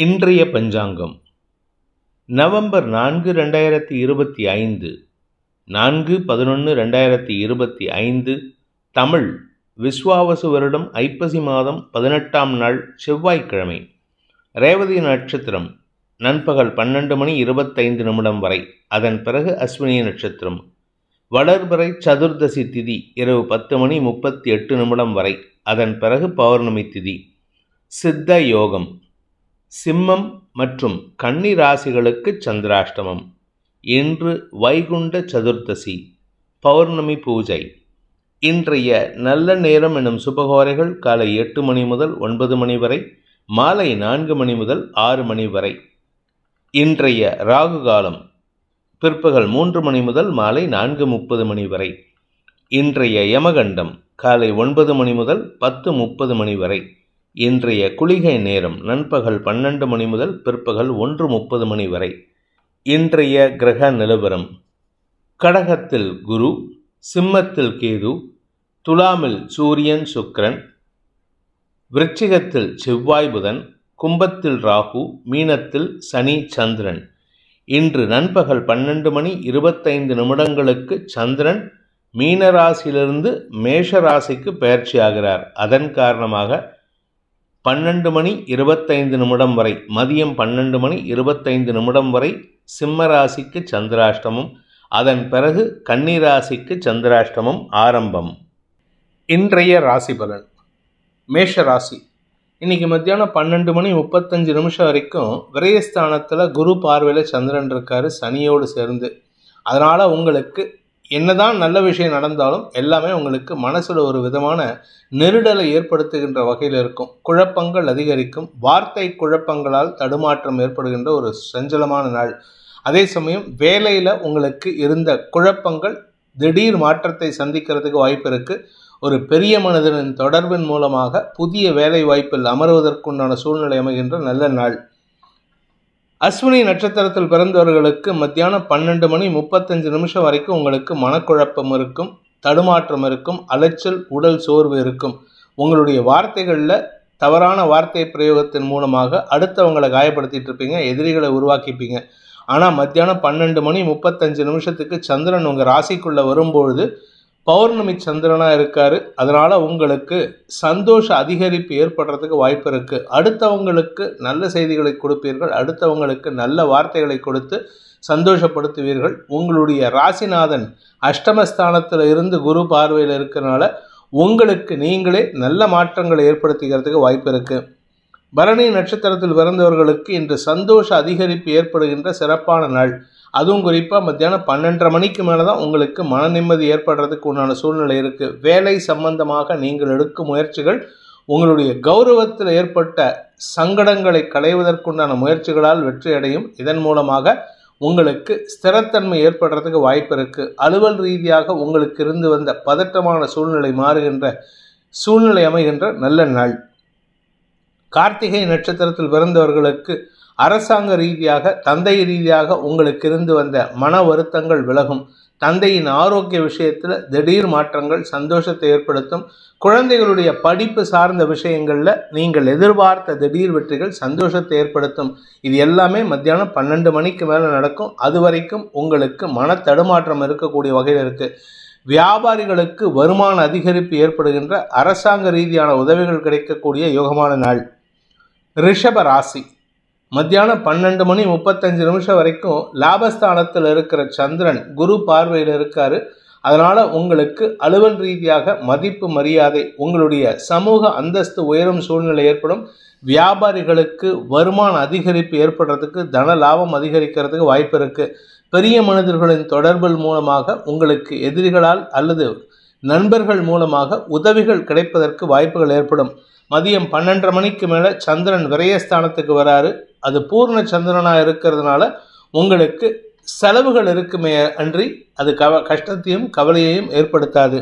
இன்றைய பஞ்சாங்கம் நவம்பர் 4, 2025 4/11/2025 தமிழ் விஸ்வாவசு வருடம் ஐப்பசி மாதம் 18ஆம் நாள் செவ்வாய்க்கிழமை. ரேவதி நட்சத்திரம் நண்பகல் 12:25 வரை, அதன் பிறகு அஸ்வினி நட்சத்திரம். வளர்பிறை சதுர்தசி திதி இரவு 10:38 வரை, அதன் பிறகு பௌர்ணமி திதி. சித்த யோகம். சிம்மம் மற்றும் கன்னி ராசிகளுக்கு சந்திராஷ்டமம். இன்று வைகுண்ட சதுர்தசி, பௌர்ணமி பூஜை. இன்றைய நல்ல நேரம் எனும் சுபகோரைகள் காலை 8 மணி முதல் 9 மணி வரை, மாலை 4 மணி முதல் 6 மணி வரை. இன்றைய ராகு காலம் பிற்பகல் 3 மணி முதல் மாலை 4:30 மணி வரை. இன்றைய யமகண்டம் காலை 9 மணி முதல் 10:30 மணி வரை. இன்றைய குளிகை நேரம் நண்பகல் 12 மணி முதல் பிற்பகல் 1:30 மணி வரை. இன்றைய கிரக நிலவரம்: கடகத்தில் குரு, சிம்மத்தில் கேது, துலாமில் சூரியன் சுக்கிரன், விருச்சிகத்தில் செவ்வாய் புதன், கும்பத்தில் ராகு, மீனத்தில் சனி சந்திரன். இன்று நண்பகல் 12:25 சந்திரன் மீனராசியிலிருந்து மேஷ ராசிக்கு பெயர்ச்சியாகிறார். அதன் காரணமாக 12:25 வரை, மதியம் 12:25 வரை சிம்ம ராசிக்கு சந்திராஷ்டமம். அதன் பிறகு கன்னி ராசிக்கு சந்திராஷ்டமம் ஆரம்பம். இன்றைய ராசி பலன்: மேஷ ராசி. இன்னைக்கு மத்தியானம் 12:35 வரைக்கும் விரயஸ்தானத்தில் குரு பார்வையில் சந்திரன் இருக்காரு, சனியோடு சேர்ந்து. அதனால் உங்களுக்கு என்னதான் நல்ல விஷயம் நடந்தாலும் எல்லாமே உங்களுக்கு மனசில் ஒரு விதமான நெருடலை ஏற்படுத்துகின்ற வகையில் இருக்கும். குழப்பங்கள் அதிகரிக்கும். வார்த்தை குழப்பங்களால் தடுமாற்றம் ஏற்படுகின்ற ஒரு சஞ்சலமான நாள். அதே சமயம் வேலையில் உங்களுக்கு இருந்த குழப்பங்கள் திடீர் மாற்றத்தை சந்திக்கிறதுக்கு வாய்ப்பு இருக்குது. ஒரு பெரிய மனிதனின் தொடர்பின் மூலமாக புதிய வேலை வாய்ப்பில் அமர்வதற்குண்டான சூழ்நிலை அமைகின்ற நல்ல நாள். அஸ்வினி நட்சத்திரத்தில் பிறந்தவர்களுக்கு மத்தியானம் 12:35 வரைக்கும் உங்களுக்கு மனக்குழப்பம் இருக்கும், தடுமாற்றம் இருக்கும், அலைச்சல், உடல் சோர்வு இருக்கும். உங்களுடைய வார்த்தைகளில் தவறான வார்த்தை பிரயோகத்தின் மூலமாக அடுத்தவங்களை காயப்படுத்திட்டு இருப்பீங்க, எதிரிகளை உருவாக்கிப்பீங்க. ஆனால் மத்தியானம் 12:35 சந்திரன் உங்கள் ராசிக்குள்ளே வரும்பொழுது பௌர்ணமி சந்திரனாக இருக்கார். அதனால் உங்களுக்கு சந்தோஷ அதிகரிப்பு ஏற்படுறதுக்கு வாய்ப்பு இருக்குது. அடுத்தவங்களுக்கு நல்ல செய்திகளை கொடுப்பீர்கள், அடுத்தவங்களுக்கு நல்ல வார்த்தைகளை கொடுத்து சந்தோஷப்படுத்துவீர்கள். உங்களுடைய ராசிநாதன் அஷ்டமஸ்தானத்தில் இருந்து குரு பார்வையில் இருக்கிறனால உங்களுக்கு நீங்களே நல்ல மாற்றங்களை ஏற்படுத்திக்கிறதுக்கு வாய்ப்பு இருக்குது. பரணி நட்சத்திரத்தில் பிறந்தவர்களுக்கு இன்று சந்தோஷ அதிகரிப்பு ஏற்படுகின்ற சிறப்பான நாள். அதுவும் குறிப்பாக மத்தியானம் 12:30 மணிக்கு மேலே தான் உங்களுக்கு மன நிம்மதி ஏற்படுறதுக்கு உண்டான சூழ்நிலை இருக்குது. வேலை சம்பந்தமாக நீங்கள் எடுக்கும் முயற்சிகள் உங்களுடைய கௌரவத்தில் ஏற்பட்ட சங்கடங்களை களைவதற்குண்டான முயற்சிகளால் வெற்றி அடையும். இதன் மூலமாக உங்களுக்கு ஸ்திரத்தன்மை ஏற்படுறதுக்கு வாய்ப்பு இருக்குது. அலுவல் ரீதியாக உங்களுக்கு இருந்து வந்த பதட்டமான சூழ்நிலை மாறுகின்ற சூழ்நிலை அமைகின்ற நல்ல நாள். கார்த்திகை நட்சத்திரத்தில் பிறந்தவர்களுக்கு அரசாங்க ரீதியாக, தந்தை ரீதியாக உங்களுக்கு இருந்து வந்த மன வருத்தங்கள் விலகும். தந்தையின் ஆரோக்கிய விஷயத்தில் திடீர் மாற்றங்கள் சந்தோஷத்தை ஏற்படுத்தும். குழந்தைகளுடைய படிப்பு சார்ந்த விஷயங்களில் நீங்கள் எதிர்பார்த்த திடீர் வெற்றிகள் சந்தோஷத்தை ஏற்படுத்தும். இது எல்லாமே மத்தியானம் 12 மணிக்கு மேலே நடக்கும். அது வரைக்கும் உங்களுக்கு மன தடுமாற்றம் இருக்கக்கூடிய வகையில் இருக்குது. வியாபாரிகளுக்கு வருமான அதிகரிப்பு ஏற்படுகின்ற அரசாங்க ரீதியான உதவிகள் கிடைக்கக்கூடிய யோகமான நாள். ரிஷப ராசி. மத்தியானம் 12:35 வரைக்கும் லாபஸ்தானத்தில் இருக்கிற சந்திரன் குரு பார்வையில் இருக்கார். அதனால் உங்களுக்கு அலுவல் ரீதியாக மதிப்பு, மரியாதை, உங்களுடைய சமூக அந்தஸ்து உயரும் சூழ்நிலை ஏற்படும். வியாபாரிகளுக்கு வருமான அதிகரிப்பு ஏற்படுறதுக்கு, தன லாபம் அதிகரிக்கிறதுக்கு வாய்ப்பு இருக்குது. பெரிய மனிதர்களின் தொடர்பில் மூலமாக உங்களுக்கு எதிரிகளால் அல்லது நண்பர்கள் மூலமாக உதவிகள் கிடைப்பதற்கு வாய்ப்புகள் ஏற்படும். மதியம் 12:30 மணிக்கு மேலே சந்திரன் விரயஸ்தானத்துக்கு வராரு. அது பூர்ண சந்திரனாக இருக்கிறதுனால உங்களுக்கு செலவுகள் இருக்குமே அன்றி அது கஷ்டத்தையும் கவலையையும் ஏற்படுத்தாது.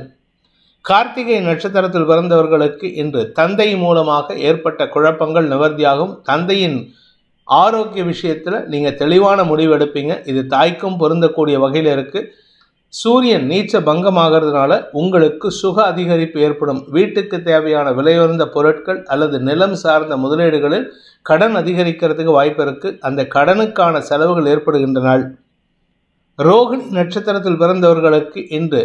கார்த்திகை நட்சத்திரத்தில் பிறந்தவர்களுக்கு இன்று தந்தை மூலமாக ஏற்பட்ட குழப்பங்கள் நிவர்த்தியாகும். தந்தையின் ஆரோக்கிய விஷயத்தில் நீங்கள் தெளிவான முடிவு எடுப்பீங்க. இது தாய்க்கும் பொருந்தக்கூடிய வகையில் இருக்குது. சூரியன் நீச்ச பங்கமாகிறதுனால உங்களுக்கு சுக அதிகரிப்பு ஏற்படும். வீட்டுக்கு தேவையான விலையுயர்ந்த பொருட்கள் அல்லது நிலம் சார்ந்த முதலீடுகளில் கடன் அதிகரிக்கிறதுக்கு வாய்ப்பு இருக்கு. அந்த கடனுக்கான செலவுகள் ஏற்படுகின்ற நாள். ரோகிணி நட்சத்திரத்தில் பிறந்தவர்களுக்கு இன்று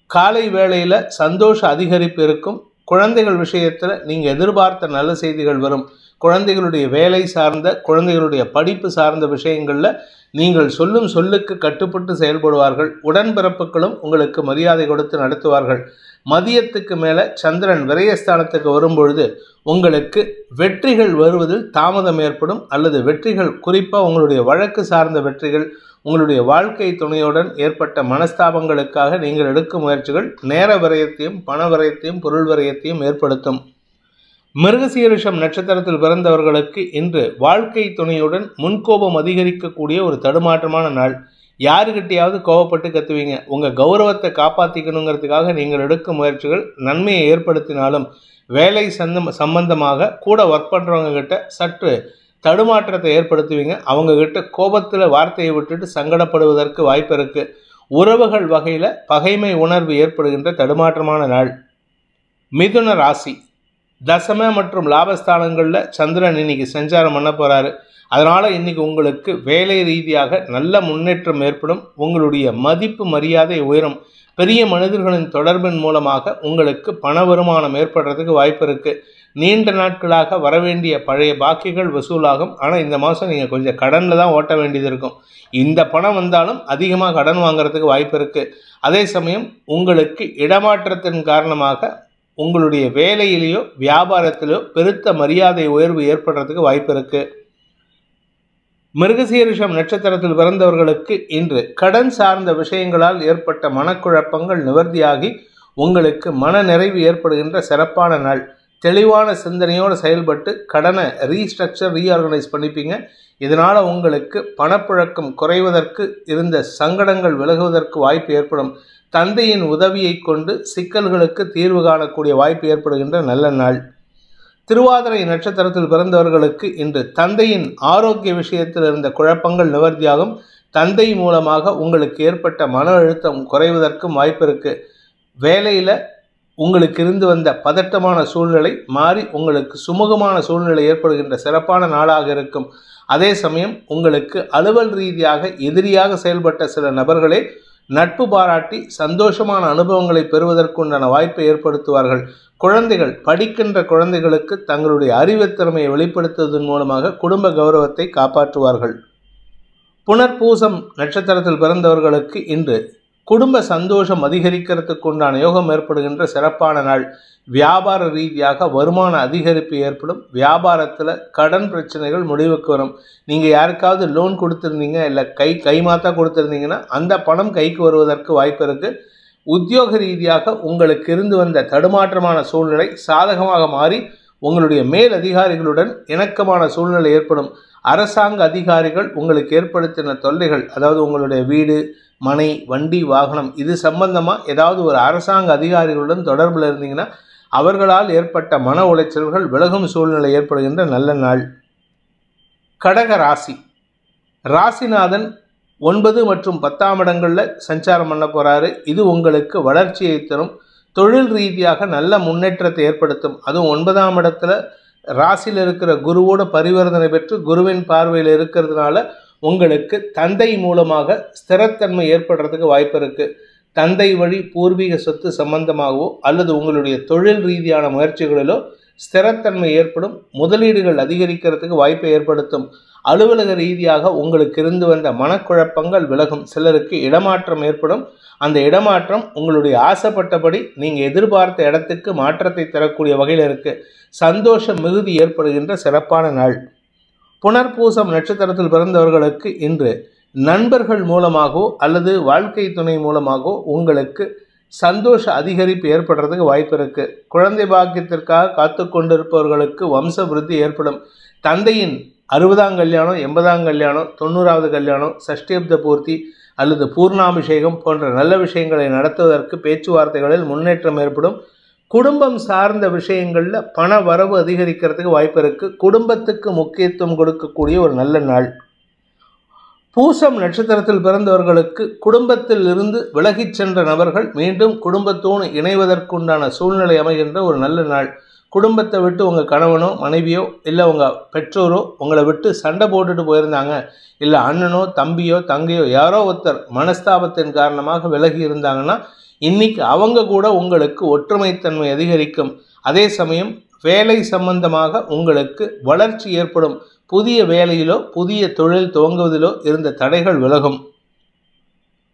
காலை வேளையில் சந்தோஷ அதிகரிப்பு இருக்கும். குழந்தைகள் விஷயத்தில் நீங்கள் எதிர்பார்த்த நல்ல செய்திகள் வரும். குழந்தைகளுடைய வேலை சார்ந்த, குழந்தைகளுடைய படிப்பு சார்ந்த விஷயங்களில் நீங்கள் சொல்லும் சொல்லுக்கு கட்டுப்பட்டு செயல்படுவார்கள். உடன்பிறப்புகளும் உங்களுக்கு மரியாதை கொடுத்து நடத்துவார்கள். மதியத்துக்கு மேலே சந்திரன் விரயஸ்தானத்துக்கு வரும்பொழுது உங்களுக்கு வெற்றிகள் வருவதில் தாமதம் ஏற்படும். அல்லது வெற்றிகள், குறிப்பாக உங்களுடைய வழக்கு சார்ந்த வெற்றிகள், உங்களுடைய வாழ்க்கை துணையுடன் ஏற்பட்ட மனஸ்தாபங்களுக்காக நீங்கள் எடுக்கும் முயற்சிகள் நேர விரயத்தையும் பண விரயத்தையும் பொருள் விரயத்தையும் ஏற்படுத்தும். மிருகசீரிஷம் நட்சத்திரத்தில் பிறந்தவர்களுக்கு இன்று வாழ்க்கை துணையுடன் முன்கோபம் அதிகரிக்கக்கூடிய ஒரு தடுமாற்றமான நாள். யாருக்கிட்டையாவது கோபப்பட்டு கத்துவீங்க. உங்கள் கௌரவத்தை காப்பாற்றிக்கணுங்கிறதுக்காக நீங்கள் எடுக்கும் முயற்சிகள் நன்மையை ஏற்படுத்தினாலும் வேலை சம்பந்தமாக கூட ஒர்க் பண்ணுறவங்க கிட்ட சற்று தடுமாற்றத்தை ஏற்படுத்துவீங்க. அவங்கக்கிட்ட கோபத்தில் வார்த்தையை விட்டுட்டு சங்கடப்படுவதற்கு வாய்ப்பு இருக்குது. உறவுகள் வகையில் பகைமை உணர்வு ஏற்படுகின்ற தடுமாற்றமான நாள். மிதுன ராசி. தசம மற்றும் லாபஸ்தானங்களில் சந்திரன் இன்னைக்கு சஞ்சாரம் பண்ண போகிறாரு. அதனால் இன்றைக்கி உங்களுக்கு வேலை ரீதியாக நல்ல முன்னேற்றம் ஏற்படும். உங்களுடைய மதிப்பு மரியாதை உயரும். பெரிய மனிதர்களின் தொடர்பின் மூலமாக உங்களுக்கு பண வருமானம் ஏற்படுறதுக்கு வாய்ப்பு இருக்குது. நீண்ட நாட்களாக வரவேண்டிய பழைய பாக்கிகள் வசூலாகும். ஆனால் இந்த மாதம் நீங்கள் கொஞ்சம் கடனில் தான் ஓட்ட வேண்டியது இருக்கும். இந்த பணம் வந்தாலும் அதிகமாக கடன் வாங்குறதுக்கு வாய்ப்பு இருக்குது. அதே சமயம் உங்களுக்கு இடமாற்றத்தின் காரணமாக உங்களுடைய வேலையிலேயோ வியாபாரத்திலேயோ பெருத்த மரியாதை உயர்வு ஏற்படுறதுக்கு வாய்ப்பு இருக்குது. மிருகசீரிஷம் நட்சத்திரத்தில் பிறந்தவர்களுக்கு இன்று கடன் சார்ந்த விஷயங்களால் ஏற்பட்ட மனக்குழப்பங்கள் நிவர்த்தியாகி உங்களுக்கு மன நிறைவு ஏற்படுகின்ற சிறப்பான நாள். தெளிவான சிந்தனையோடு செயல்பட்டு கடனை ரீஆர்கனைஸ் பண்ணிப்பீங்க. இதனால் உங்களுக்கு பணப்புழக்கம் குறைவதற்கு இருந்த சங்கடங்கள் விலகுவதற்கு வாய்ப்பு ஏற்படும். தந்தையின் உதவியை கொண்டு சிக்கல்களுக்கு தீர்வு காணக்கூடிய வாய்ப்பு ஏற்படுகின்ற நல்ல நாள். திருவாதிரை நட்சத்திரத்தில் பிறந்தவர்களுக்கு இன்று தந்தையின் ஆரோக்கிய விஷயத்தில் இருந்த குழப்பங்கள் நிவர்த்தியாகும். தந்தை மூலமாக உங்களுக்கு ஏற்பட்ட மன அழுத்தம் குறைவதற்கும் வாய்ப்பு இருக்குது. வேலையில் உங்களுக்கு இருந்து வந்த பதட்டமான சூழ்நிலை மாறி உங்களுக்கு சுமூகமான சூழ்நிலை ஏற்படுகின்ற சிறப்பான நாளாக இருக்கும். அதே சமயம் உங்களுக்கு அலுவல் ரீதியாக எதிரியாக செயல்பட்ட சில நபர்களே நட்பு பாராட்டி சந்தோஷமான அனுபவங்களை பெறுவதற்குண்டான வாய்ப்பை ஏற்படுத்துவார்கள். குழந்தைகள், படிக்கின்ற குழந்தைகளுக்கு தங்களுடைய அறிவுத்திறமையை வெளிப்படுத்துவதன் மூலமாக குடும்ப கௌரவத்தை காப்பாற்றுவார்கள். புனர்பூசம் நட்சத்திரத்தில் பிறந்தவர்களுக்கு இன்று குடும்ப சந்தோஷம் அதிகரிக்கிறதுக்கு உண்டான யோகம் ஏற்படுகின்ற சிறப்பான நாள். வியாபார ரீதியாக வருமான அதிகரிப்பு ஏற்படும். வியாபாரத்தில் கடன் பிரச்சனைகள் முடிவுக்கு வரும். நீங்கள் யாருக்காவது லோன் கொடுத்துருந்தீங்க, இல்லை கைமாத்தா கொடுத்துருந்தீங்கன்னா அந்த பணம் கைக்கு வருவதற்கு வாய்ப்பு இருக்குது. உத்தியோக ரீதியாக உங்களுக்கு இருந்து வந்த தடுமாற்றமான சூழ்நிலை சாதகமாக மாறி உங்களுடைய மேல் அதிகாரிகளுடன் இணக்கமான சூழ்நிலை ஏற்படும். அரசாங்க அதிகாரிகள் உங்களுக்கு ஏற்படுத்தின தொல்லைகள், அதாவது உங்களுடைய வீடு, மனை, வண்டி, வாகனம் இது சம்பந்தமாக ஏதாவது ஒரு அரசாங்க அதிகாரிகளுடன் தொடர்பில் இருந்தீங்கன்னா அவர்களால் ஏற்பட்ட மன உளைச்சல்கள் விலகும் சூழ்நிலை ஏற்படுகின்ற நல்ல நாள். கடக ராசி. ராசிநாதன் 9 மற்றும் 10ஆம் இடங்களில் சஞ்சாரம் பண்ண போகிறாரு. இது உங்களுக்கு வளர்ச்சியை தரும். தொழில் ரீதியாக நல்ல முன்னேற்றத்தை ஏற்படுத்தும். அதுவும் 9ஆம் இடத்துல ராசியில் இருக்கிற குருவோட பரிவர்த்தனை பெற்று குருவின் பார்வையில் இருக்கிறதுனால உங்களுக்கு தந்தை மூலமாக ஸ்திரத்தன்மை ஏற்படுறதுக்கு வாய்ப்பு இருக்குது. தந்தை வழி பூர்வீக சொத்து சம்பந்தமாகவோ அல்லது உங்களுடைய தொழில் ரீதியான முயற்சிகளிலோ ஸ்திரத்தன்மை ஏற்படும். முதலீடுகள் அதிகரிக்கிறதுக்கு வாய்ப்பை ஏற்படுத்தும். அலுவலக ரீதியாக உங்களுக்கு இருந்து வந்த மனக்குழப்பங்கள் விலகும். சிலருக்கு இடமாற்றம் ஏற்படும். அந்த இடமாற்றம் உங்களுடைய ஆசைப்பட்டபடி நீங்கள் எதிர்பார்த்த இடத்துக்கு மாற்றத்தை தரக்கூடிய வகையில் இருக்குது. சந்தோஷ மிகுதி ஏற்படுகின்ற சிறப்பான நாள். புனர்பூசம் நட்சத்திரத்தில் பிறந்தவர்களுக்கு இன்று நண்பர்கள் மூலமாகவோ அல்லது வாழ்க்கை துணை மூலமாகவோ உங்களுக்கு சந்தோஷ அதிகரிப்பு ஏற்படுறதுக்கு வாய்ப்பு இருக்குது. குழந்தை பாக்கியத்திற்காக காத்து கொண்டிருப்பவர்களுக்கு வம்ச விருத்தி ஏற்படும். தந்தையின் 60ஆம் கல்யாணம், 80ஆம் கல்யாணம், 90ஆவது கல்யாணம், சஷ்டியப்த பூர்த்தி அல்லது பூர்ணாபிஷேகம் போன்ற நல்ல விஷயங்களை நடத்துவதற்கு பேச்சுவார்த்தைகளில் முன்னேற்றம் ஏற்படும். குடும்பம் சார்ந்த விஷயங்களில் பண வரவு அதிகரிக்கிறதுக்கு வாய்ப்பு இருக்குது. குடும்பத்துக்கு முக்கியத்துவம் கொடுக்கக்கூடிய ஒரு நல்ல நாள். பூசம் நட்சத்திரத்தில் பிறந்தவர்களுக்கு குடும்பத்தில் இருந்து விலகிச் சென்ற நபர்கள் மீண்டும் குடும்பத்தோடு இணைவதற்குண்டான சூழ்நிலை அமைகின்ற ஒரு நல்ல நாள். குடும்பத்தை விட்டு உங்கள் கணவனோ மனைவியோ இல்லை உங்கள் பெற்றோரோ உங்களை விட்டு சண்டை போட்டுட்டு போயிருந்தாங்க, இல்லை அண்ணனோ தம்பியோ தங்கையோ யாரோ ஒருத்தர் மனஸ்தாபத்தின் காரணமாக விலகி இருந்தாங்கன்னா இன்னைக்கு அவங்க கூட உங்களுக்கு ஒற்றுமைத்தன்மை அதிகரிக்கும். அதே சமயம் வேலை சம்பந்தமாக உங்களுக்கு வளர்ச்சி ஏற்படும். புதிய வேலையிலோ புதிய தொழில் துவங்குவதிலோ இருந்த தடைகள் விலகும்.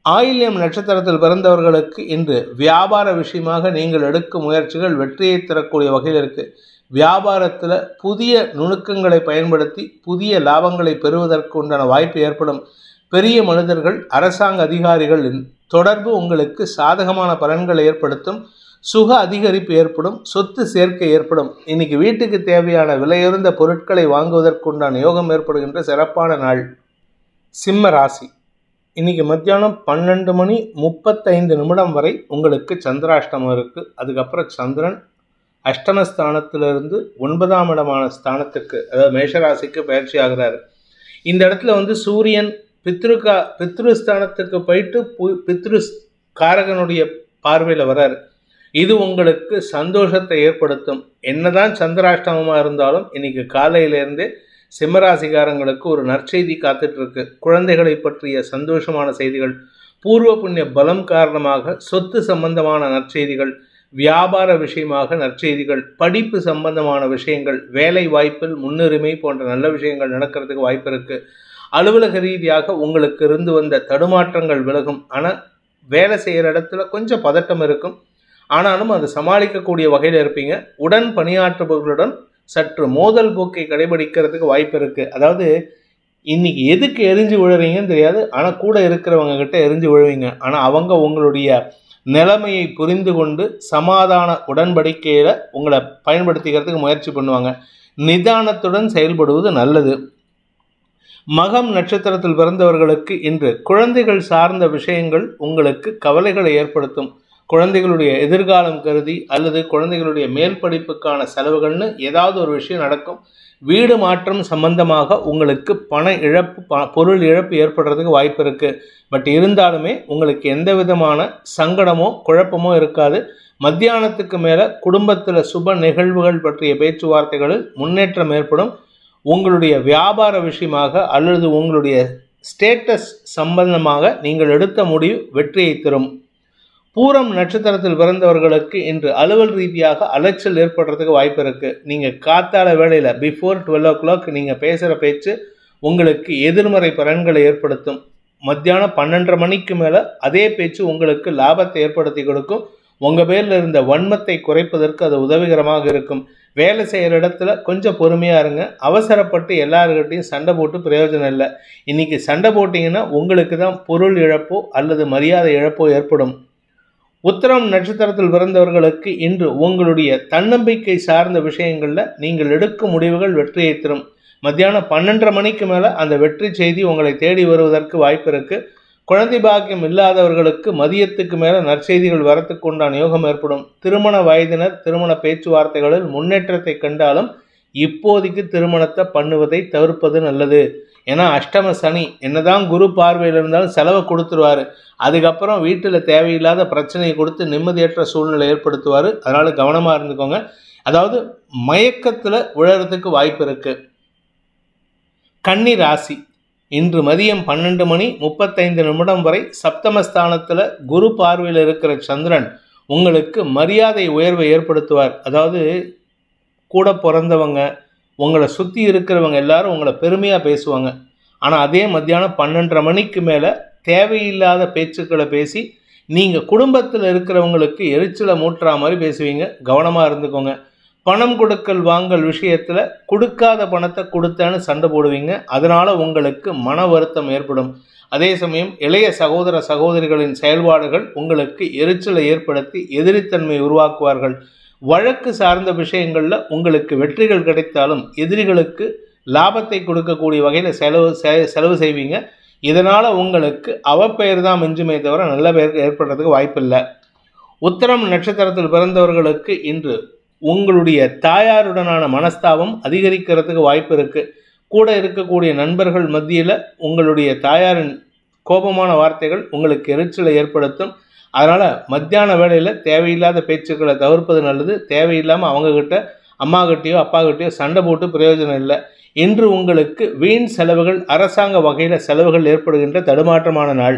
ஆயில்யம் நட்சத்திரத்தில் பிறந்தவர்களுக்கு இன்று வியாபார விஷயமாக நீங்கள் எடுக்கும் முயற்சிகள் வெற்றியை தரக்கூடிய வகையில் இருக்குது. வியாபாரத்தில் புதிய நுணுக்கங்களை பயன்படுத்தி புதிய லாபங்களை பெறுவதற்கு உண்டான வாய்ப்பு ஏற்படும். பெரிய மனிதர்கள் அரசாங்க அதிகாரிகளின் தொடர்பு உங்களுக்கு சாதகமான பலன்களை ஏற்படுத்தும். சுக அதிகரிப்பு ஏற்படும். சொத்து சேர்க்கை ஏற்படும். இன்னைக்கு வீட்டுக்கு தேவையான விலையுறந்த பொருட்களை வாங்குவதற்குண்டான யோகம் ஏற்படுகின்ற சிறப்பான நாள். சிம்ம ராசி. இன்னைக்கு மத்தியானம் 12:35 வரை உங்களுக்கு சந்திராஷ்டமம் இருக்குது. அதுக்கப்புறம் சந்திரன் அஷ்டமஸ்தானத்திலிருந்து 9ஆம் இடமான ஸ்தானத்துக்கு, அதாவது மேஷராசிக்கு பயிற்சி ஆகிறாரு. இந்த இடத்துல சூரியன் பித்ருஸ்தானத்துக்கு போயிட்டு பித்ரு காரகனுடைய பார்வையில் வராரு. இது உங்களுக்கு சந்தோஷத்தை ஏற்படுத்தும். என்னதான் சந்திராஷ்டமமாக இருந்தாலும் இன்னைக்கு காலையிலேருந்தே சிம்மராசிகாரங்களுக்கு ஒரு நற்செய்தி காத்துட்டு இருக்கு. குழந்தைகளை பற்றிய சந்தோஷமான செய்திகள், பூர்வ புண்ணிய பலம் காரணமாக சொத்து சம்பந்தமான நற்செய்திகள், வியாபார விஷயமாக நற்செய்திகள், படிப்பு சம்பந்தமான விஷயங்கள், வேலை வாய்ப்பில் முன்னுரிமை போன்ற நல்ல விஷயங்கள் நடக்கிறதுக்கு வாய்ப்பு இருக்கு. அலுவலக ரீதியாக உங்களுக்கு இருந்து வந்த தடுமாற்றங்கள் விலகும். ஆனால் வேலை செய்கிற இடத்துல கொஞ்சம் பதட்டம் இருக்கும். ஆனாலும் அது சமாளிக்கக்கூடிய வகையில் இருப்பீங்க. உடன் பணியாற்றுபவர்களுடன் சற்று மோதல் போக்கை கடைபிடிக்கிறதுக்கு வாய்ப்பு இருக்குது. அதாவது இன்னைக்கு எதுக்கு எரிஞ்சு விழுறீங்கன்னு தெரியாது, ஆனால் கூட இருக்கிறவங்க கிட்ட எரிஞ்சு விழுவீங்க. ஆனால் அவங்க உங்களுடைய நிலைமையை புரிந்து கொண்டு சமாதான உடன்படிக்கையில் உங்களை பயன்படுத்திக்கிறதுக்கு முயற்சி பண்ணுவாங்க. நிதானத்துடன் செயல்படுவது நல்லது. மகம் நட்சத்திரத்தில் பிறந்தவர்களுக்கு இன்று குழந்தைகள் சார்ந்த விஷயங்கள் உங்களுக்கு கவலைகளை ஏற்படுத்தும். குழந்தைகளுடைய எதிர்காலம் கருதி அல்லது குழந்தைகளுடைய மேல் படிப்புக்கான செலவுகள்னு ஏதாவது ஒரு விஷயம் நடக்கும். வீடு மாற்றம் சம்பந்தமாக உங்களுக்கு பண இழப்பு, பொருள் இழப்பு ஏற்படுறதுக்கு வாய்ப்பு இருக்குது. பட் இருந்தாலுமே உங்களுக்கு எந்த விதமான சங்கடமோ குழப்பமோ இருக்காது. மத்தியானத்துக்கு மேலே குடும்பத்தில் சுப நிகழ்வுகள் பற்றிய பேச்சுவார்த்தைகளில் முன்னேற்றம் ஏற்படும். உங்களுடைய வியாபார விஷயமாக அல்லது உங்களுடைய ஸ்டேட்டஸ் சம்பந்தமாக நீங்கள் எடுத்த முடிவு வெற்றியை தரும். பூரம் நட்சத்திரத்தில் பிறந்தவர்களுக்கு இன்று அலுவல் ரீதியாக அலைச்சல் ஏற்படுறதுக்கு வாய்ப்பு இருக்குது. நீங்கள் காத்தால வேளையில் பிஃபோர் 12 o'clock நீங்கள் பேசுகிற பேச்சு உங்களுக்கு எதிர்மறை பலன்களை ஏற்படுத்தும். மத்தியானம் 12:30 மணிக்கு மேலே அதே பேச்சு உங்களுக்கு லாபத்தை ஏற்படுத்தி கொடுக்கும். உங்கள் பேரில் இருந்த வன்மத்தை குறைப்பதற்கு அது உதவிகரமாக இருக்கும். வேலை செய்கிற இடத்துல கொஞ்சம் பொறுமையாக இருங்க. அவசரப்பட்டு எல்லாருக்கிட்டையும் சண்டை போட்டு பிரயோஜனம் இல்லை. இன்றைக்கி சண்டை போட்டிங்கன்னா உங்களுக்கு தான் பொருள் இழப்போ அல்லது மரியாதை இழப்போ ஏற்படும். உத்திரம் நட்சத்திரத்தில் பிறந்தவர்களுக்கு இன்று உங்களுடைய தன்னம்பிக்கை சார்ந்த விஷயங்களில் நீங்கள் எடுக்கும் முடிவுகள் வெற்றியை தரும். மத்தியானம் 12:30 மணிக்கு மேலே அந்த வெற்றி செய்தி உங்களை தேடி வருவதற்கு வாய்ப்பு இருக்குது. குழந்தை பாக்கியம் இல்லாதவர்களுக்கு மதியத்துக்கு மேலே நற்செய்திகள் வரத்துக்கு உண்டான யோகம் ஏற்படும். திருமண வயதினர் திருமண பேச்சுவார்த்தைகளில் முன்னேற்றத்தை கண்டாலும் இப்போதைக்கு திருமணத்தை பண்ணுவதை தவிர்ப்பது நல்லது. ஏன்னா அஷ்டம சனி என்னதான் குரு பார்வையில் இருந்தாலும் செலவை கொடுத்துருவார். அதுக்கப்புறம் வீட்டில் தேவையில்லாத பிரச்சனையை கொடுத்து நிம்மதியற்ற சூழ்நிலை ஏற்படுத்துவார். அதனால் கவனமாக இருந்துக்கோங்க. அதாவது மயக்கத்தில் விழறதுக்கு வாய்ப்பு இருக்குது. கன்னி ராசி. இன்று மதியம் 12:35 வரை சப்தமஸ்தானத்தில் குரு பார்வையில் இருக்கிற சந்திரன் உங்களுக்கு மரியாதை உயர்வை ஏற்படுத்துவார். அதாவது கூட பிறந்தவங்க, உங்களை சுற்றி இருக்கிறவங்க எல்லாரும் உங்களை பெருமையாக பேசுவாங்க. ஆனால் அதே மத்தியானம் 12:30 மணிக்கு மேலே தேவையில்லாத பேச்சுக்களை பேசி நீங்கள் குடும்பத்தில் இருக்கிறவங்களுக்கு எரிச்சலை மூட்டுற மாதிரி பேசுவீங்க. கவனமாக இருந்துக்கோங்க. பணம் கொடுக்கல் வாங்கல் விஷயத்தில் கொடுக்காத பணத்தை கொடுத்தேன்னு சண்டை போடுவீங்க. அதனால் உங்களுக்கு மன வருத்தம் ஏற்படும். அதே சமயம் இளைய சகோதர சகோதரிகளின் செயல்பாடுகள் உங்களுக்கு எரிச்சலை ஏற்படுத்தி எதிரித்தன்மை உருவாக்குவார்கள். வழக்கு சார்ந்த விஷயங்களில் உங்களுக்கு வெற்றிகள் கிடைத்தாலும் எதிரிகளுக்கு லாபத்தை கொடுக்கக்கூடிய வகையில் செலவு செய்வீங்க. இதனால் உங்களுக்கு அவப்பெயர் தான் மிஞ்சுமே தவிர நல்ல பெயர் ஏற்படுறதுக்கு வாய்ப்பில்லை. உத்திரம் நட்சத்திரத்தில் பிறந்தவர்களுக்கு இன்று உங்களுடைய தாயாருடனான மனஸ்தாபம் அதிகரிக்கிறதுக்கு வாய்ப்பு இருக்குது. கூட இருக்கக்கூடிய நண்பர்கள் மத்தியில் உங்களுடைய தாயாரின் கோபமான வார்த்தைகள் உங்களுக்கு எரிச்சலை ஏற்படுத்தும். அதனால் மத்தியான வேளையில் தேவையில்லாத பேச்சுக்களை தவிர்ப்பது நல்லது. தேவையில்லாமல் அவங்கக்கிட்ட அம்மாக்கிட்டேயோ அப்பாக்கிட்டேயோ சண்டை போட்டு பிரயோஜனம் இல்லை. இன்று உங்களுக்கு வீண் செலவுகள், அரசாங்க வகையில் செலவுகள் ஏற்படுகின்ற தடுமாற்றமான நாள்.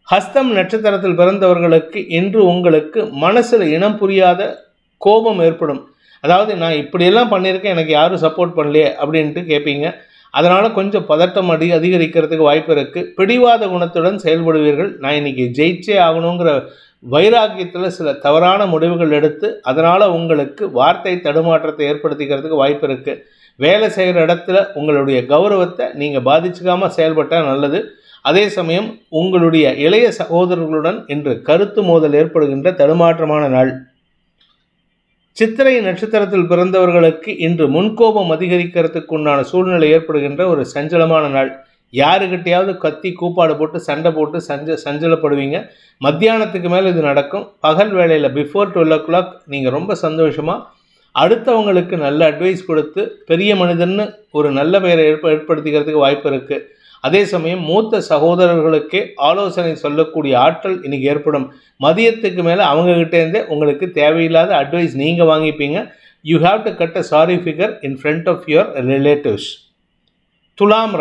ஹஸ்தம் நட்சத்திரத்தில் பிறந்தவர்களுக்கு இன்று உங்களுக்கு மனசில் இனம் புரியாத கோபம் ஏற்படும். அதாவது நான் இப்படியெல்லாம் பண்ணியிருக்கேன், எனக்கு யாரும் சப்போர்ட் பண்ணலையே அப்படின்ட்டு கேட்பீங்க. அதனால் கொஞ்சம் பதட்டம் அதிகரிக்கிறதுக்கு வாய்ப்பு இருக்குது. பிடிவாத குணத்துடன் செயல்படுவீர்கள். நான் இன்றைக்கி ஜெயிச்சே ஆகணுங்கிற வைராக்கியத்தில் சில தவறான முடிவுகள் எடுத்து அதனால் உங்களுக்கு வார்த்தை தடுமாற்றத்தை ஏற்படுத்திக்கிறதுக்கு வாய்ப்பு இருக்குது. வேலை செய்கிற இடத்துல உங்களுடைய கௌரவத்தை நீங்கள் பாதிச்சுக்காமல் செயல்பட்டால் நல்லது. அதே சமயம் உங்களுடைய இளைய சகோதரர்களுடன் இன்று கருத்து மோதல் ஏற்படுகின்ற தடுமாற்றமான நாள். சித்திரை நட்சத்திரத்தில் பிறந்தவர்களுக்கு இன்று முன்கோபம் அதிகரிக்கிறதுக்கு உண்டான சூழ்நிலை ஏற்படுகின்ற ஒரு சஞ்சலமான நாள். யாருக்கிட்டையாவது கத்தி கூப்பாடு போட்டு சண்டை போட்டு சஞ்சலப்படுவீங்க. மத்தியானத்துக்கு மேலே இது நடக்கும். பகல் வேளையில் பிஃபோர் 12 o'clock நீங்கள் ரொம்ப சந்தோஷமாக அடுத்தவங்களுக்கு நல்ல அட்வைஸ் கொடுத்து பெரிய மனிதன்னு ஒரு நல்ல பெயரை ஏற்படுத்திக்கிறதுக்கு வாய்ப்பு இருக்குது. அதே சமயம் மூத்த சகோதரர்களுக்கே ஆலோசனை சொல்லக்கூடிய ஆற்றல் இன்றைக்கி ஏற்படும். மதியத்துக்கு மேலே அவங்ககிட்டேருந்தே உங்களுக்கு தேவையில்லாத அட்வைஸ் நீங்கள் வாங்கிப்பீங்க. You have to cut a sorry figure in front of your relatives. துலாம்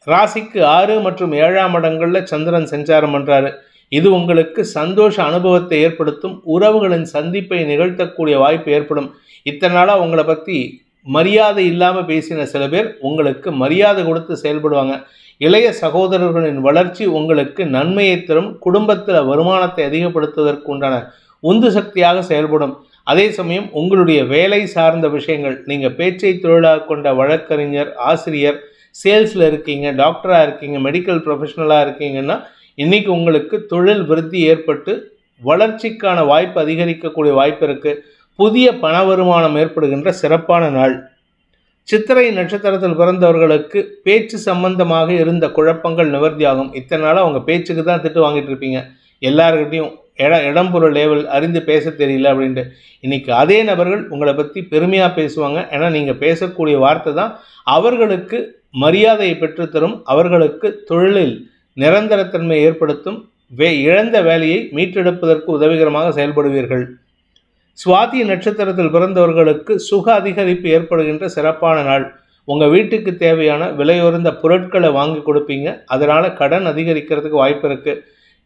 ராசிக்கு 6 மற்றும் 7ஆம் இடங்களில் சந்திரன் சஞ்சாரம் பண்ணுறாரு. இது உங்களுக்கு சந்தோஷ அனுபவத்தை ஏற்படுத்தும். உறவுகளின் சந்திப்பை நிகழ்த்தக்கூடிய வாய்ப்பு ஏற்படும். இத்தனை நாளாக உங்களை பற்றி மரியாதை இல்லாமல் பேசின சில பேர் உங்களுக்கு மரியாதை கொடுத்து செயல்படுவாங்க. இளைய சகோதரர்களின் வளர்ச்சி உங்களுக்கு நன்மையை தரும். குடும்பத்தில் வருமானத்தை அதிகப்படுத்துவதற்கு உண்டான உந்து சக்தியாக செயல்படும். அதே சமயம் உங்களுடைய வேலை சார்ந்த விஷயங்கள், நீங்கள் பேச்சை தொழிலாக கொண்ட வழக்கறிஞர், ஆசிரியர், சேல்ஸில் இருக்கீங்க, டாக்டராக இருக்கீங்க, மெடிக்கல் ப்ரொஃபஷனலாக இருக்கீங்கன்னா இன்றைக்கி உங்களுக்கு தொழில் விருத்தி ஏற்பட்டு வளர்ச்சிக்கான வாய்ப்பு அதிகரிக்கக்கூடிய வாய்ப்பு இருக்குது. புதிய பண வருமானம் ஏற்படுகின்ற சிறப்பான நாள். சித்திரை நட்சத்திரத்தில் பிறந்தவர்களுக்கு பேச்சு சம்பந்தமாக இருந்த குழப்பங்கள் நிவர்த்தியாகும். இத்தனை நாளாக அவங்க பேச்சுக்கு தான் திட்டு வாங்கிட்டு இருப்பீங்க. எல்லாருக்கிட்டையும் இடம் பொருள் லேவல் அறிந்து பேச தெரியல அப்படின்ட்டு. இன்றைக்கி அதே நபர்கள் உங்களை பற்றி பெருமையாக பேசுவாங்க. ஏன்னா நீங்கள் பேசக்கூடிய வார்த்தை தான் அவர்களுக்கு மரியாதையை பெற்றுத்தரும். அவர்களுக்கு தொழிலில் நிரந்தரத்தன்மை ஏற்படுத்தும். இழந்த வேலையை மீட்டெடுப்பதற்கு உதவிகரமாக செயல்படுவீர்கள். சுவாதி நட்சத்திரத்தில் பிறந்தவர்களுக்கு சுக அதிகரிப்பு ஏற்படுகின்ற சிறப்பான நாள். உங்கள் வீட்டுக்கு தேவையான விலையுறந்த பொருட்களை வாங்கி கொடுப்பீங்க. அதனால் கடன் அதிகரிக்கிறதுக்கு வாய்ப்பு இருக்குது.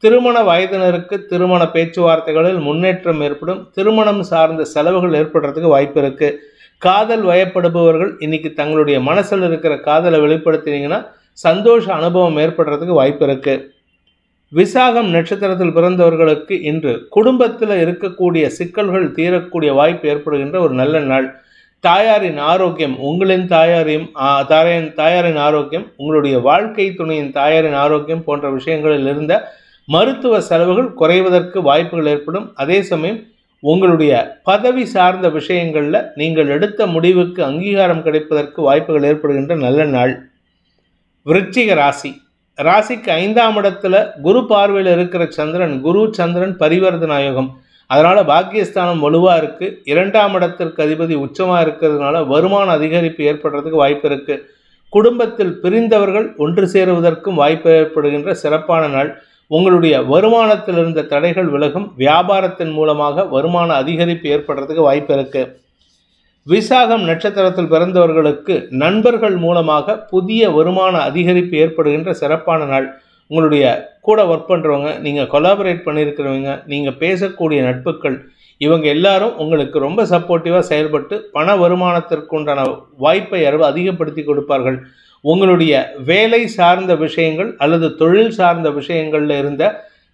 திருமண வயதினருக்கு திருமண பேச்சுவார்த்தைகளில் முன்னேற்றம் ஏற்படும். திருமணம் சார்ந்த செலவுகள் ஏற்படுறதுக்கு வாய்ப்பு இருக்குது. காதல் வயப்படுபவர்கள் இன்றைக்கி தங்களுடைய மனசில் இருக்கிற காதலை வெளிப்படுத்தினீங்கன்னா சந்தோஷ அனுபவம் ஏற்படுறதுக்கு வாய்ப்பு இருக்குது. விசாகம் நட்சத்திரத்தில் பிறந்தவர்களுக்கு இன்று குடும்பத்தில் இருக்கக்கூடிய சிக்கல்கள் தீரக்கூடிய வாய்ப்பு ஏற்படுகின்ற ஒரு நல்ல நாள். தாயாரின் ஆரோக்கியம், உங்களின் தாயாரின் ஆரோக்கியம், உங்களுடைய வாழ்க்கை துணையின் தாயாரின் ஆரோக்கியம் போன்ற விஷயங்களில் இருந்த மருத்துவ செலவுகள் குறைவதற்கு வாய்ப்புகள் ஏற்படும். அதே சமயம் உங்களுடைய பதவி சார்ந்த விஷயங்களில் நீங்கள் எடுத்த முடிவுக்கு அங்கீகாரம் கிடைப்பதற்கு வாய்ப்புகள் ஏற்படுகின்ற நல்ல நாள். விருச்சிக ராசிக்கு 5ஆம் இடத்துல குரு பார்வையில் இருக்கிற சந்திரன், குரு சந்திரன் பரிவர்த்தன யோகம். அதனால் பாக்கியஸ்தானம் வலுவாக இருக்குது. 2ஆம் இடத்திற்கு அதிபதி உச்சமாக இருக்கிறதுனால வருமான அதிகரிப்பு ஏற்படுறதுக்கு வாய்ப்பு இருக்குது. குடும்பத்தில் பிரிந்தவர்கள் ஒன்று சேருவதற்கும் வாய்ப்பு ஏற்படுகின்ற சிறப்பான நாள். உங்களுடைய வருமானத்தில் இருந்த தடைகள் விலகும். வியாபாரத்தின் மூலமாக வருமான அதிகரிப்பு ஏற்படுறதுக்கு வாய்ப்பு இருக்குது. விசாகம் நட்சத்திரத்தில் பிறந்தவர்களுக்கு நண்பர்கள் மூலமாக புதிய வருமான அதிகரிப்பு ஏற்படுகின்ற சிறப்பான நாள். உங்களுடைய கூட ஒர்க் பண்ணுறவங்க, நீங்கள் கொலாபரேட் பண்ணியிருக்கிறவங்க, நீங்கள் பேசக்கூடிய நட்புகள், இவங்க எல்லாரும் உங்களுக்கு ரொம்ப சப்போர்ட்டிவாக செயல்பட்டு பண வருமானத்திற்கு உண்டான வாய்ப்பை அதிகப்படுத்தி கொடுப்பார்கள். உங்களுடைய வேலை சார்ந்த விஷயங்கள் அல்லது தொழில் சார்ந்த விஷயங்களில் இருந்த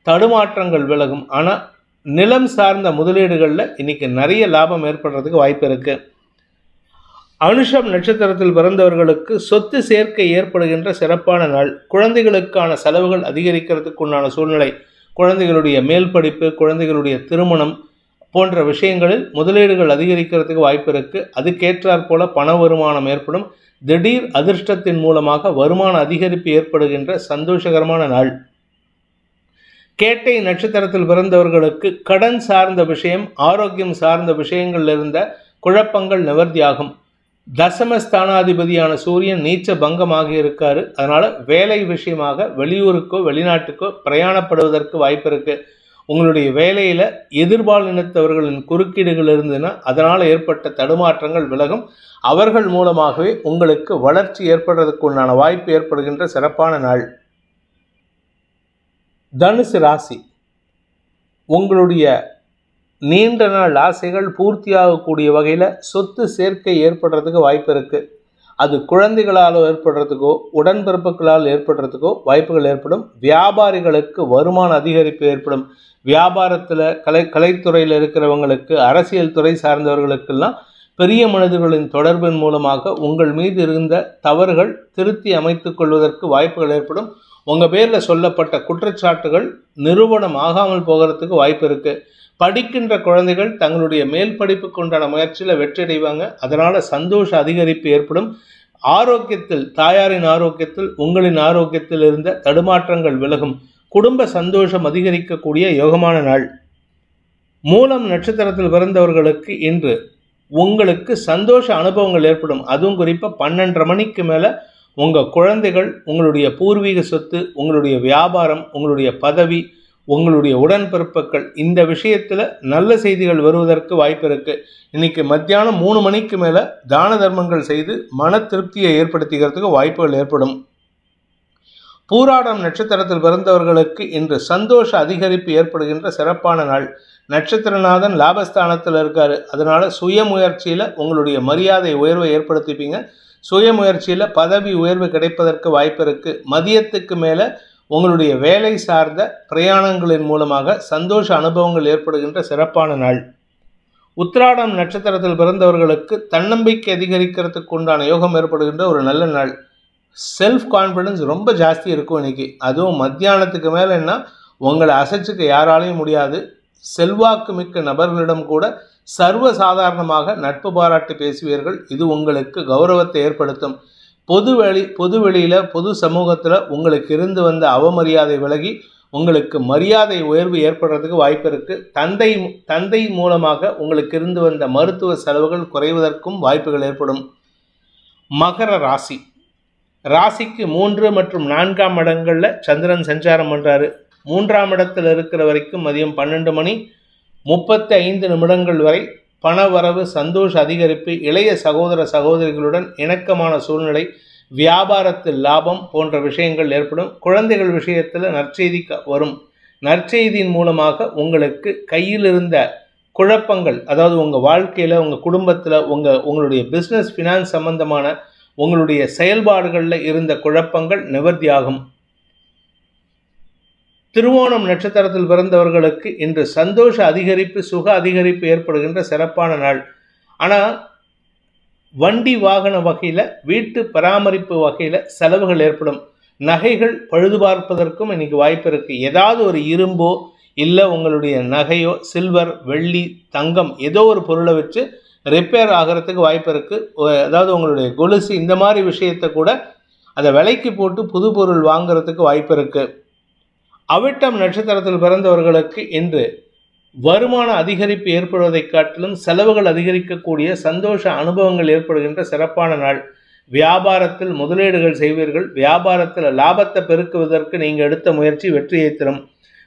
தடுமாற்றங்கள் விலகும். ஆனால் நிலம் சார்ந்த முதலீடுகளில் இன்றைக்கி நிறைய லாபம் ஏற்படுறதுக்கு வாய்ப்பு இருக்குது. அனுஷம் நட்சத்திரத்தில் பிறந்தவர்களுக்கு சொத்து சேர்க்கை ஏற்படுகின்ற சிறப்பான நாள். குழந்தைகளுக்கான செலவுகள் அதிகரிக்கிறதுக்கு உண்டான சூழ்நிலை. குழந்தைகளுடைய மேல் படிப்பு, குழந்தைகளுடைய திருமணம் போன்ற விஷயங்களில் முதலீடுகள் அதிகரிக்கிறதுக்கு வாய்ப்பு இருக்குது. அதுக்கேற்றாற் போல பண வருமானம் ஏற்படும். திடீர் அதிர்ஷ்டத்தின் மூலமாக வருமான அதிகரிப்பு ஏற்படுகின்ற சந்தோஷகரமான நாள். கேட்டை நட்சத்திரத்தில் பிறந்தவர்களுக்கு கடன் சார்ந்த விஷயம், ஆரோக்கியம் சார்ந்த விஷயங்கள் இருந்த குழப்பங்கள் நிவர்த்தியாகும். தசமஸ்தானாதிபதியான சூரியன் நீச்ச பங்கமாக இருக்காரு. அதனால வேலை விஷயமாக வெளியூருக்கோ வெளிநாட்டுக்கோ பிரயாணப்படுவதற்கு வாய்ப்பு இருக்கு. உங்களுடைய வேலையில எதிர்பாலினத்தவர்களின் குறுக்கீடுகள் இருந்ததுன்னா அதனால் ஏற்பட்ட தடுமாற்றங்கள் விலகும். அவர்கள் மூலமாகவே உங்களுக்கு வளர்ச்சி ஏற்படுறதுக்கு உண்டான வாய்ப்பு ஏற்படுகின்ற சிறப்பான நாள். தனுசு ராசி, உங்களுடைய நீண்ட நாள் ஆசைகள் பூர்த்தியாகக்கூடிய வகையில் சொத்து சேர்க்கை ஏற்படுறதுக்கு வாய்ப்பு இருக்குது. அது குழந்தைகளால் ஏற்படுறதுக்கோ உடன்பிறப்புகளால் ஏற்படுறதுக்கோ வாய்ப்புகள் ஏற்படும். வியாபாரிகளுக்கு வருமான அதிகரிப்பு ஏற்படும். வியாபாரத்தில் கலைத்துறையில் இருக்கிறவங்களுக்கு, அரசியல் துறை சார்ந்தவர்களுக்கெல்லாம் பெரிய மனிதர்களின் தொடர்பின் மூலமாக உங்கள் மீது இருந்த தவறுகள் திருத்தி அமைத்துக் கொள்வதற்கு வாய்ப்புகள் ஏற்படும். உங்கள் பேரில் சொல்லப்பட்ட குற்றச்சாட்டுகள் நிரூபணம் ஆகாமல் போகிறதுக்கு வாய்ப்பு இருக்குது. படிக்கின்ற குழந்தைகள் தங்களுடைய மேல் படிப்புக்கு உண்டான முயற்சியில் வெற்றியடைவாங்க. அதனால் சந்தோஷ அதிகரிப்பு ஏற்படும். ஆரோக்கியத்தில், தாயாரின் ஆரோக்கியத்தில், உங்களின் ஆரோக்கியத்தில் இருந்த தடுமாற்றங்கள் விலகும். குடும்ப சந்தோஷம் அதிகரிக்கக்கூடிய யோகமான நாள். மூலம் நட்சத்திரத்தில் பிறந்தவர்களுக்கு இன்று உங்களுக்கு சந்தோஷ அனுபவங்கள் ஏற்படும். அதுவும் குறிப்பாக 12:30 மணிக்கு மேலே உங்கள் குழந்தைகள், உங்களுடைய பூர்வீக சொத்து, உங்களுடைய வியாபாரம், உங்களுடைய பதவி, உங்களுடைய உடன்பிறப்புகள், இந்த விஷயத்தில் நல்ல செய்திகள் வருவதற்கு வாய்ப்பு இருக்குது. இன்றைக்கி மத்தியானம் 3 மணிக்கு மேலே தான தர்மங்கள் செய்து மன திருப்தியை ஏற்படுத்திக்கிறதுக்கு வாய்ப்புகள் ஏற்படும். பூராடம் நட்சத்திரத்தில் பிறந்தவர்களுக்கு இன்று சந்தோஷ அதிகரிப்பு ஏற்படுகின்ற சிறப்பான நாள். நட்சத்திரநாதன் லாபஸ்தானத்தில் இருக்கார். அதனால் சுயமுயற்சியில் உங்களுடைய மரியாதை உயர்வை ஏற்படுத்திப்பீங்க. சுயமுயற்சியில் பதவி உயர்வு கிடைப்பதற்கு வாய்ப்பு இருக்குது. மதியத்துக்கு மேலே உங்களுடைய வேலை சார்ந்த பிரயாணங்களின் மூலமாக சந்தோஷ அனுபவங்கள் ஏற்படுகின்ற சிறப்பான நாள். உத்திராடம் நட்சத்திரத்தில் பிறந்தவர்களுக்கு தன்னம்பிக்கை அதிகரிக்கிறதுக்கு உண்டான யோகம் ஏற்படுகின்ற ஒரு நல்ல நாள். செல்ஃப் கான்ஃபிடன்ஸ் ரொம்ப ஜாஸ்தி இருக்கும் இன்றைக்கி. அதுவும் மத்தியானத்துக்கு மேலேன்னா உங்களை அசைச்சிக்க யாராலையும் முடியாது. செல்வாக்கு மிக்க நபர்களிடம் கூட சர்வசாதாரணமாக நட்பு பாராட்டி பேசுவீர்கள். இது உங்களுக்கு கௌரவத்தை ஏற்படுத்தும். பொதுவெளியில், பொது சமூகத்தில் உங்களுக்கு இருந்து வந்த அவமரியாதை விலகி உங்களுக்கு மரியாதை உயர்வு ஏற்படுறதுக்கு வாய்ப்பு இருக்குது. தந்தை மூலமாக உங்களுக்கு இருந்து வந்த மருத்துவ செலவுகள் குறைவதற்கும் வாய்ப்புகள் ஏற்படும். மகர ராசி, ராசிக்கு 3 மற்றும் 4ஆம் இடங்களில் சந்திரன் சஞ்சாரம் பண்ணுறாரு. 3ஆம் இடத்தில் இருக்கிற வரைக்கும் மதியம் 12:35 வரை பண வரவு, சந்தோஷ அதிகரிப்பு, இளைய சகோதர சகோதரிகளுடன் இணக்கமான சூழ்நிலை, வியாபாரத்தில் லாபம் போன்ற விஷயங்கள் ஏற்படும். குழந்தைகள் விஷயத்தில் நற்செய்தி வரும். நற்செய்தியின் மூலமாக உங்களுக்கு கையில் இருந்த குழப்பங்கள், அதாவது உங்கள் வாழ்க்கையில், உங்கள் குடும்பத்தில், உங்களுடைய பிஸ்னஸ் ஃபினான்ஸ் சம்பந்தமான உங்களுடைய செயல்பாடுகளில் இருந்த குழப்பங்கள் நிவர்த்தியாகும். திருவோணம் நட்சத்திரத்தில் பிறந்தவர்களுக்கு இன்று சந்தோஷ அதிகரிப்பு, சுக அதிகரிப்பு ஏற்படுகின்ற சிறப்பான நாள். ஆனால் வண்டி வாகன வகையில், வீட்டு பராமரிப்பு வகையில் செலவுகள் ஏற்படும். நகைகள் பழுது பார்ப்பதற்கும் இன்னைக்கு வாய்ப்பு இருக்குது. ஏதாவது ஒரு இரும்போ இல்லை உங்களுடைய நகையோ, சில்வர், வெள்ளி, தங்கம், ஏதோ ஒரு பொருளை வச்சு ரிப்பேர் ஆகிறதுக்கு வாய்ப்பு இருக்குது. அதாவது உங்களுடைய கொலுசு, இந்த மாதிரி விஷயத்தை கூட அதை விலைக்கு போட்டு புது பொருள் வாங்கிறதுக்கு வாய்ப்பு இருக்குது. அவிட்டம் நட்சத்திரத்தில் பிறந்தவர்களுக்கு இன்று வருமான அதிகரிப்பு ஏற்படுவதை காட்டிலும் செலவுகள் அதிகரிக்கக்கூடிய சந்தோஷ அனுபவங்கள் ஏற்படுகின்ற சிறப்பான நாள். வியாபாரத்தில் முதலீடுகள் செய்வீர்கள். வியாபாரத்தில் லாபத்தை பெருக்குவதற்கு நீங்கள் எடுத்த முயற்சி வெற்றியை தரும்.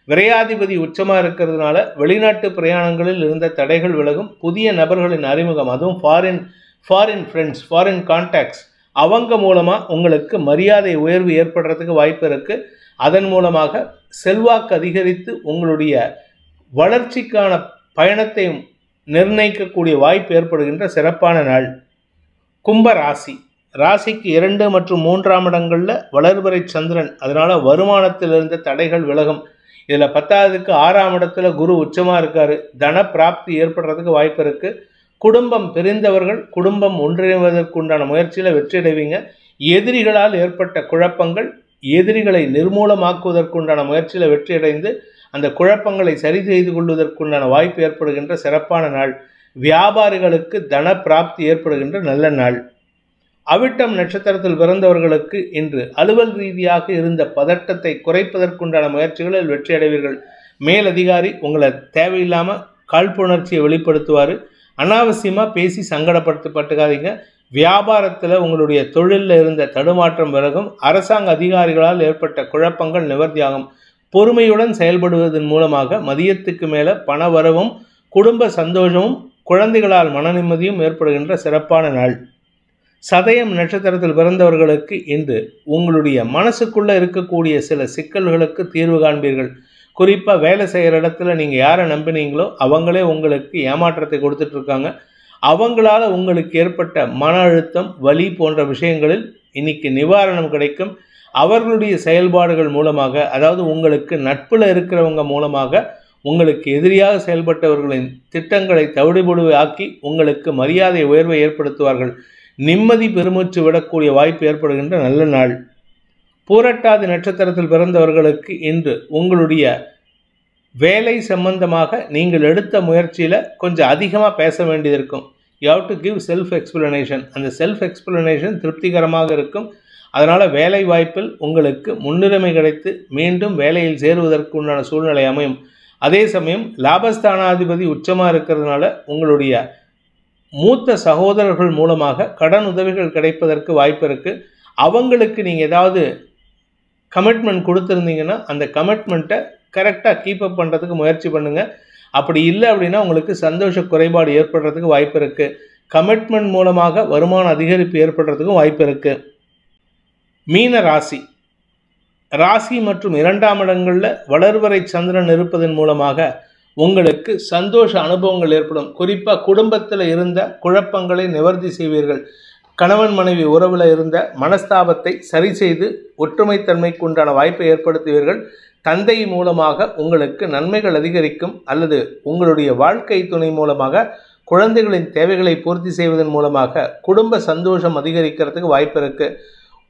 விரையாதிபதி உச்சமாக இருக்கிறதுனால வெளிநாட்டு பிரயாணங்களில் இருந்த தடைகள் விலகும். புதிய நபர்களின் அறிமுகம், அதுவும் ஃபாரின் ஃப்ரெண்ட்ஸ், ஃபாரின் கான்டாக்ட்ஸ், அவங்க மூலமாக உங்களுக்கு மரியாதை உயர்வு ஏற்படுறதுக்கு வாய்ப்பு இருக்குது. அதன் மூலமாக செல்வாக்கு அதிகரித்து உங்களுடைய வளர்ச்சிக்கான பயணத்தை நிர்ணயிக்கக்கூடிய வாய்ப்பு ஏற்படுகின்ற சிறப்பான நாள். கும்ப ராசி, ராசிக்கு 2 மற்றும் 3ஆம் இடங்களில் வளர்பிறை சந்திரன். அதனால் வருமானத்தில் இருந்த தடைகள் விலகும். இதில் 10ஆவதுக்கு 6ஆம் இடத்துல குரு உச்சமாக இருக்கார். தன பிராப்தி ஏற்படுறதுக்கு வாய்ப்பு இருக்குது. குடும்பம் பிரிந்தவர்கள் குடும்பம் ஒன்றிணைவதற்குண்டான முயற்சியில் வெற்றியடைவீங்க. எதிரிகளால் ஏற்பட்ட குழப்பங்கள், எதிரிகளை நிர்மூலமாக்குவதற்குண்டான முயற்சியில் வெற்றியடைந்து அந்த குழப்பங்களை சரி செய்து கொள்வதற்குண்டான வாய்ப்பு ஏற்படுகின்ற சிறப்பான நாள். வியாபாரிகளுக்கு தன பிராப்தி ஏற்படுகின்ற நல்ல நாள். அவிட்டம் நட்சத்திரத்தில் பிறந்தவர்களுக்கு இன்று அலுவல் ரீதியாக இருந்த பதட்டத்தை குறைப்பதற்குண்டான முயற்சிகளில் வெற்றியடைவீர்கள். மேலதிகாரி உங்களை தேவையில்லாமல் காழ்ப்புணர்ச்சியை வெளிப்படுத்துவார். அனாவசியமாக பேசி சங்கடப்பட்டுக்காதீங்க. வியாபாரத்தில் உங்களுடைய தொழிலில் இருந்த தடுமாற்றம் விலகும். அரசாங்க அதிகாரிகளால் ஏற்பட்ட குழப்பங்கள் நிவர்த்தியாகும். பொறுமையுடன் செயல்படுவதன் மூலமாக மதியத்துக்கு மேலே பண வரவும் குடும்ப சந்தோஷமும் குழந்தைகளால் மன நிம்மதியும் ஏற்படுகின்ற சிறப்பான நாள். சதயம் நட்சத்திரத்தில் பிறந்தவர்களுக்கு இன்று உங்களுடைய மனசுக்குள்ளே இருக்கக்கூடிய சில சிக்கல்களுக்கு தீர்வு காண்பீர்கள். குறிப்பாக வேலை செய்கிற இடத்துல நீங்கள் யாரை நம்பினீங்களோ அவங்களே உங்களுக்கு ஏமாற்றத்தை கொடுத்துட்ருக்காங்க. அவங்களால் உங்களுக்கு ஏற்பட்ட மன அழுத்தம், வலி போன்ற விஷயங்களில் இன்னைக்கு நிவாரணம் கிடைக்கும். அவர்களுடைய செயல்பாடுகள் மூலமாக, அதாவது உங்களுக்கு நட்பில் இருக்கிறவங்க மூலமாக உங்களுக்கு எதிரியாக செயல்பட்டவர்களின் திட்டங்களை தவிடுபொடுவை ஆக்கி உங்களுக்கு மரியாதை உயர்வை ஏற்படுத்துவார்கள். நிம்மதி பெருமூச்சு விடக்கூடிய வாய்ப்பு ஏற்படுகின்ற நல்ல நாள். பூரட்டாதி நட்சத்திரத்தில் பிறந்தவர்களுக்கு இன்று உங்களுடைய வேலை சம்பந்தமாக நீங்கள் எடுத்த முயற்சியில் கொஞ்சம் அதிகமாக பேச வேண்டியது இருக்கும். You have to give self explanation. அந்த செல்ஃப் எக்ஸ்பிளனேஷன் திருப்திகரமாக இருக்கும். அதனால் வேலை வாய்ப்பில் உங்களுக்கு முன்னுரிமை கிடைத்து மீண்டும் வேலையில் சேருவதற்கு உண்டான சூழ்நிலை அமையும். அதே சமயம் லாபஸ்தானாதிபதி உச்சமாக இருக்கிறதுனால உங்களுடைய மூத்த சகோதரர்கள் மூலமாக கடன் உதவிகள் கிடைப்பதற்கு வாய்ப்பு இருக்குது. அவங்களுக்கு நீங்கள் ஏதாவது கமிட்மெண்ட் கொடுத்துருந்தீங்கன்னா அந்த கமிட்மெண்ட்டை கரெக்டாக கீப்பப் பண்ணுறதுக்கு முயற்சி பண்ணுங்கள். அப்படி இல்லை அப்படின்னா உங்களுக்கு சந்தோஷ குறைபாடு ஏற்படுறதுக்கு வாய்ப்பு இருக்குது. கமிட்மெண்ட் மூலமாக வருமான அதிகரிப்பு ஏற்படுறதுக்கும் வாய்ப்பு இருக்குது. மீன ராசி மற்றும் 2ஆம் இடங்களில் வளர்வரை சந்திரன் இருப்பதன் மூலமாக உங்களுக்கு சந்தோஷ அனுபவங்கள் ஏற்படும். குறிப்பாக குடும்பத்தில் இருந்த குழப்பங்களை நிவர்த்தி செய்வீர்கள். கணவன் மனைவி உறவில் இருந்த மனஸ்தாபத்தை சரி செய்து ஒற்றுமைத்தன்மைக்கு உண்டான வாய்ப்பை ஏற்படுத்துவீர்கள். தந்தை மூலமாக உங்களுக்கு நன்மைகள் அதிகரிக்கும். அல்லது உங்களுடைய வாழ்க்கை துணை மூலமாக குழந்தைகளின் தேவைகளை பூர்த்தி செய்வதன் மூலமாக குடும்ப சந்தோஷம் அதிகரிக்கிறதுக்கு வாய்ப்பு இருக்குது.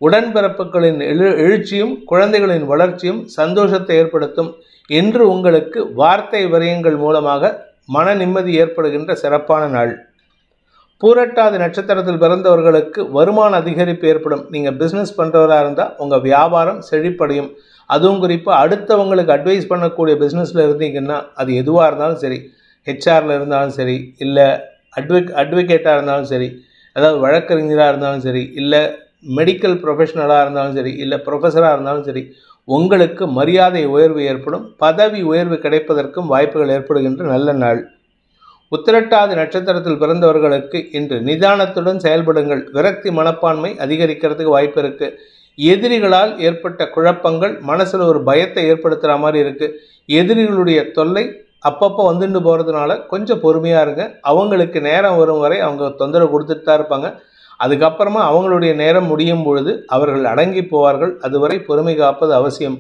உடன்பிறப்புகளின் எழுச்சியும் குழந்தைகளின் வளர்ச்சியும் சந்தோஷத்தை ஏற்படுத்தும். இன்று உங்களுக்கு வார்த்தை விரயங்கள் மூலமாக மன நிம்மதி ஏற்படுகின்ற சிறப்பான நாள். பூரட்டாதி நட்சத்திரத்தில் பிறந்தவர்களுக்கு வருமான அதிகரிப்பு ஏற்படும். நீங்கள் பிஸ்னஸ் பண்ணுறவராக இருந்தால் உங்கள் வியாபாரம் செழிப்படையும். அதுவும் குறிப்பாக அடுத்தவங்களுக்கு அட்வைஸ் பண்ணக்கூடிய பிஸ்னஸில் இருந்தீங்கன்னா அது எதுவாக இருந்தாலும் சரி, ஹெச்ஆரில் இருந்தாலும் சரி, இல்லை அட்வொகேட்டாக இருந்தாலும் சரி, அதாவது வழக்கறிஞராக இருந்தாலும் சரி, இல்லை மெடிக்கல் ப்ரொஃபஷனலாக இருந்தாலும் சரி, இல்லை ப்ரொஃபஸராக இருந்தாலும் சரி, உங்களுக்கு மரியாதை உயர்வு ஏற்படும். பதவி உயர்வு கிடைப்பதற்கும் வாய்ப்புகள் ஏற்படுகின்ற நல்ல நாள். உத்திரட்டாதி நட்சத்திரத்தில் பிறந்தவர்களுக்கு இன்று நிதானத்துடன் செயல்படுங்கள். விரக்தி மனப்பான்மை அதிகரிக்கிறதுக்கு வாய்ப்பு இருக்குது. எதிரிகளால் ஏற்பட்ட குழப்பங்கள் மனசில் ஒரு பயத்தை ஏற்படுத்துகிற மாதிரி இருக்குது. எதிரிகளுடைய தொல்லை அப்பப்போ வந்துட்டு போகிறதுனால கொஞ்சம் பொறுமையாக இருங்க. அவங்களுக்கு நேரம் வரும் வரை அவங்க தொந்தரவு கொடுத்துட்டு தான் இருப்பாங்க. அதுக்கப்புறமா அவங்களுடைய நேரம் முடியும் பொழுது அவர்கள் அடங்கி போவார்கள். அதுவரை பொறுமை காப்பது அவசியம்.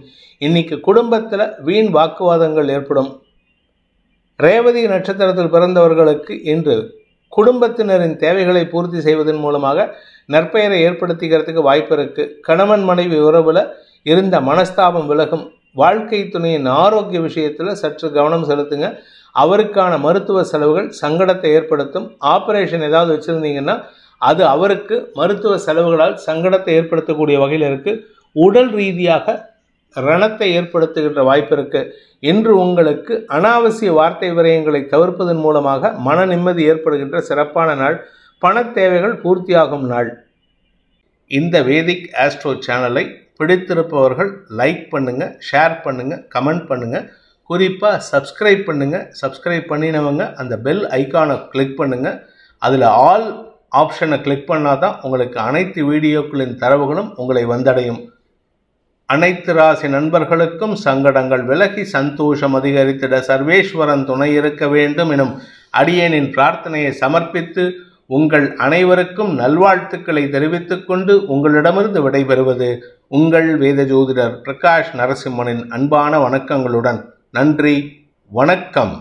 இன்னைக்கு குடும்பத்தில் வீண் வாக்குவாதங்கள் ஏற்படும். ரேவதி நட்சத்திரத்தில் பிறந்தவர்களுக்கு இன்று குடும்பத்தினரின் தேவைகளை பூர்த்தி செய்வதன் மூலமாக நற்பெயரை ஏற்படுத்திக்கிறதுக்கு வாய்ப்பு இருக்குது. கணவன் மனைவி உறவில் இருந்த மனஸ்தாபம் விலகும். வாழ்க்கை துணையின் ஆரோக்கிய விஷயத்தில் சற்று கவனம் செலுத்துங்க. அவருக்கான மருத்துவ செலவுகள் சங்கடத்தை ஏற்படுத்தும். ஆப்ரேஷன் ஏதாவது வச்சுருந்தீங்கன்னா அது அவருக்கு மருத்துவ செலவுகளால் சங்கடத்தை ஏற்படுத்தக்கூடிய வகையில் இருக்குது. உடல் ரீதியாக ரணத்தை ஏற்படுத்துகின்ற வாய்ப்பு இருக்குது. இன்று உங்களுக்கு அனாவசிய வார்த்தை விரயங்களை தவிர்ப்பதன் மூலமாக மன நிம்மதி ஏற்படுகின்ற சிறப்பான நாள். பண தேவைகள் பூர்த்தியாகும் நாள். இந்த வேதிக் ஆஸ்ட்ரோ சேனலை பிடித்திருப்பவர்கள் லைக் பண்ணுங்கள், ஷேர் பண்ணுங்கள், கமெண்ட் பண்ணுங்கள். குறிப்பாக சப்ஸ்கிரைப் பண்ணுங்கள். சப்ஸ்கிரைப் பண்ணினவங்க அந்த பெல் ஐக்கானை கிளிக் பண்ணுங்கள். அதில் ஆல் ஆப்ஷனை கிளிக் பண்ணால் தான் உங்களுக்கு அனைத்து வீடியோக்களின் தரவுகளும் உங்களை வந்தடையும். அனைத்து ராசி நண்பர்களுக்கும் சங்கடங்கள் விலகி சந்தோஷம் அதிகரித்திட சர்வேஸ்வரன் துணை இருக்க வேண்டும் எனும் அடியேனின் பிரார்த்தனையை சமர்ப்பித்து உங்கள் அனைவருக்கும் நல்வாழ்த்துக்களை தெரிவித்துக் கொண்டு உங்களிடமிருந்து விடைபெறுவது உங்கள் வேத ஜோதிடர் பிரகாஷ் நரசிம்மனின் அன்பான வணக்கங்களுடன். நன்றி, வணக்கம்.